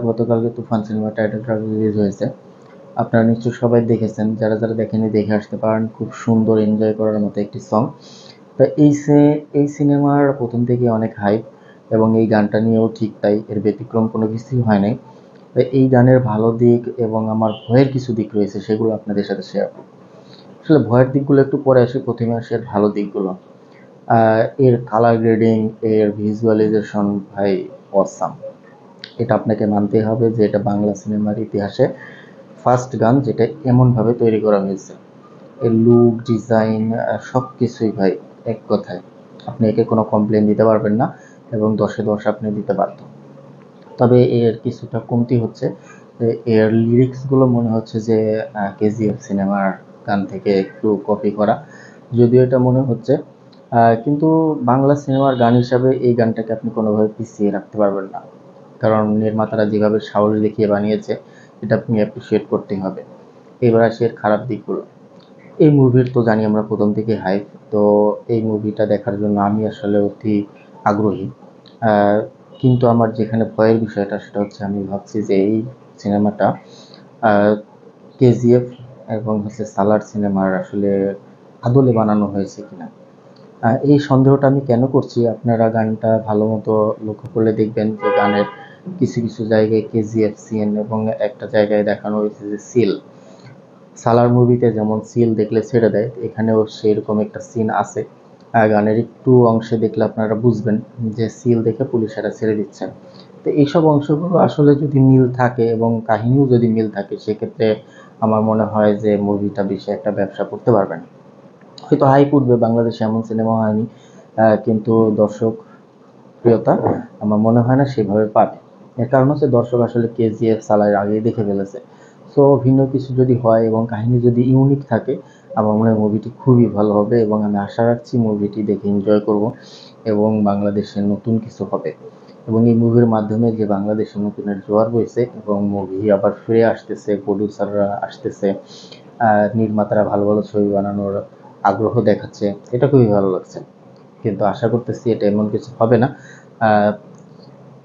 গতকালকে তুফান cinema title track release হয়েছে। আপনারা নিশ্চয়ই সবাই দেখেছেন, যারা যারা দেখেনি দেখে আসতে পারেন। খুব সুন্দর এনজয় করার মতো একটি সং। তো এই সিনেমার প্রথম থেকে অনেক হাইপ, এবং এই গানটা নিয়েও ঠিক তাই, এর ব্যতিক্রম কোনো কিছুই হয় নাই। তো এই গানের ভালো দিক এবং আমার ভয়ের কিছু দিক রয়েছে, সেগুলো আপনাদের সাথে শেয়ার করব। আসলে ভয়ের দিকগুলো একটু পরে আসি, প্রথমে আসি এর ভালো দিকগুলো। এর কালার গ্রেডিং, এর ভিজুয়ালাইজেশন ভাই অসাম। এটা আপনাকে মানতেই হবে যে এটা বাংলা সিনেমার ইতিহাসে ফার্স্ট গান যেটা এমনভাবে তৈরি করা হয়েছে। এর লুক, ডিজাইন, সব কিছুই ভাই এক কথায় আপনি একে কোনো কমপ্লেন দিতে পারবেন না, এবং 10-এ 10 আপনি দিতে বাধ্য। তবে এর কিছুটা কমতি হচ্ছে, এর লিরিক্সগুলো মনে হচ্ছে যে কেজিএফ সিনেমার গান থেকে একটু কপি করা, যদিও এটা মনে হচ্ছে। কিন্তু বাংলা সিনেমার গান হিসাবে এই গানটাকে আপনি কোনোভাবে পিছিয়ে রাখতে পারবেন না, কারণ নির্মাতারা যেভাবে সাহস দেখিয়ে বানিয়েছে এটা আপনি অ্যাপ্রিসিয়েট করতেই হবে। এবার আসি এর খারাপ দিকগুলো। এই মুভির তো জানি আমরা প্রথম থেকে হাইপ, তো এই মুভিটা দেখার জন্য আমি আসলে অতি আগ্রহী। কিন্তু আমার যেখানে ভয়ের বিষয়টা সেটা হচ্ছে আমি ভাবছি যে এই সিনেমাটা কেজিএফ এবং হচ্ছে সালার সিনেমার আসলে আদলে বানানো হয়েছে কিনা। এই সন্দেহটা আমি কেন করছি, আপনারা গানটা ভালো মতো লক্ষ্য করলে দেখবেন যে গানের কিছু কিছু জায়গায় কেজিএফ সিন এবং একটা জায়গায় দেখানো হয়েছে যে সিল। সালার মুভিতে যেমন সিল দেখলে ছেড়ে দেয়, এখানেও সেরকম একটা সিন আছে। গানের একটু অংশে দেখলে আপনারা বুঝবেন যে সিল দেখে পুলিশেরা ছেড়ে দিচ্ছেন। তো এইসব অংশগুলো আসলে যদি মিল থাকে এবং কাহিনীও যদি মিল থাকে, সেক্ষেত্রে আমার মনে হয় যে মুভিটা বেশি একটা ব্যবসা করতে পারবে না। হয়তো হাইপ উঠবে, বাংলাদেশে এমন সিনেমা হয়নি, কিন্তু দর্শক প্রিয়তা আমার মনে হয় না সেভাবে পাবে। এর কারণ হচ্ছে দর্শক আসলে কেজিএফ সালার আগেই দেখে ফেলেছে। সো ভিন্ন কিছু যদি হয় এবং কাহিনী যদি ইউনিক থাকে, আমার মনে হয় মুভিটি খুবই ভালো হবে, এবং আমি আশা রাখছি মুভিটি দেখে এনজয় করব এবং বাংলাদেশে নতুন কিছু হবে। এবং এই মুভির মাধ্যমে যে বাংলাদেশে নতুনের জোয়ার বইছে এবং মুভি আবার ফিরে আসতেছে, প্রডিউসাররা আসতেছে, নির্মাতারা ভালো ভালো ছবি বানানোর আগ্রহ দেখাচ্ছে, এটা খুবই ভালো লাগছে। কিন্তু আশা করতেছি এটা এমন কিছু হবে না।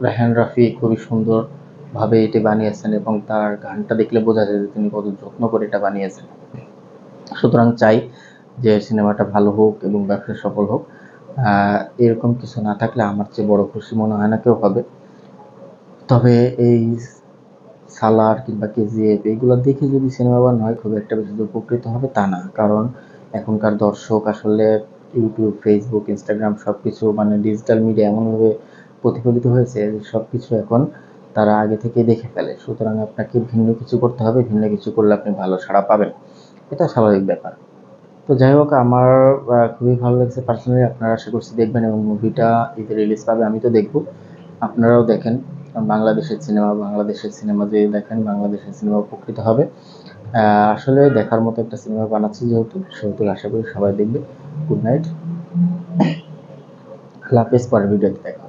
রায়হান রাফি খুবই সুন্দরভাবে এটি বানিয়েছেন, এবং তার গানটা দেখলে বোঝা যায় যে তিনি কত যত্ন করে এটা বানিয়েছেন। সুতরাং চাই যে সিনেমাটা ভালো হোক এবং ব্যবসা সফল হোক। এরকম কিছু না থাকলে আমার চেয়ে বড় খুশি মনে হয় না কেউ হবে। তবে এই সালার কিংবা কেজিএফ এইগুলো দেখে যদি সিনেমা বানানো হয়, খুব একটা বেশি উপকৃত হবে তা না, কারণ এখনকার দর্শক আসলে ইউটিউব, ফেসবুক, ইনস্টাগ্রাম সব কিছু মানে ডিজিটাল মিডিয়া এমনভাবে প্রতিফলিত হয়েছে যে সব কিছু এখন তারা আগে থেকেই দেখে ফেলে। সুতরাং আপনাকে ভিন্ন কিছু করতে হবে, ভিন্ন কিছু করলে আপনি ভালো সাড়া পাবেন, এটা স্বাভাবিক ব্যাপার। তো যাই হোক, আমার খুবই ভালো লাগছে পার্সোনালি। আপনারা আশা করছি দেখবেন এবং মুভিটা ঈদে রিলিজ পাবে, আমি তো দেখব, আপনারাও দেখেন। বাংলাদেশের সিনেমা যদি দেখেন, বাংলাদেশের সিনেমা উপকৃত হবে। আসলে দেখার মতো একটা সিনেমা বানাচ্ছি সেহেতু আশা করি সবাই দেখবে। গুড নাইট, আল্লাহ হাফেজ, পরের ভিডিওতে দেখা।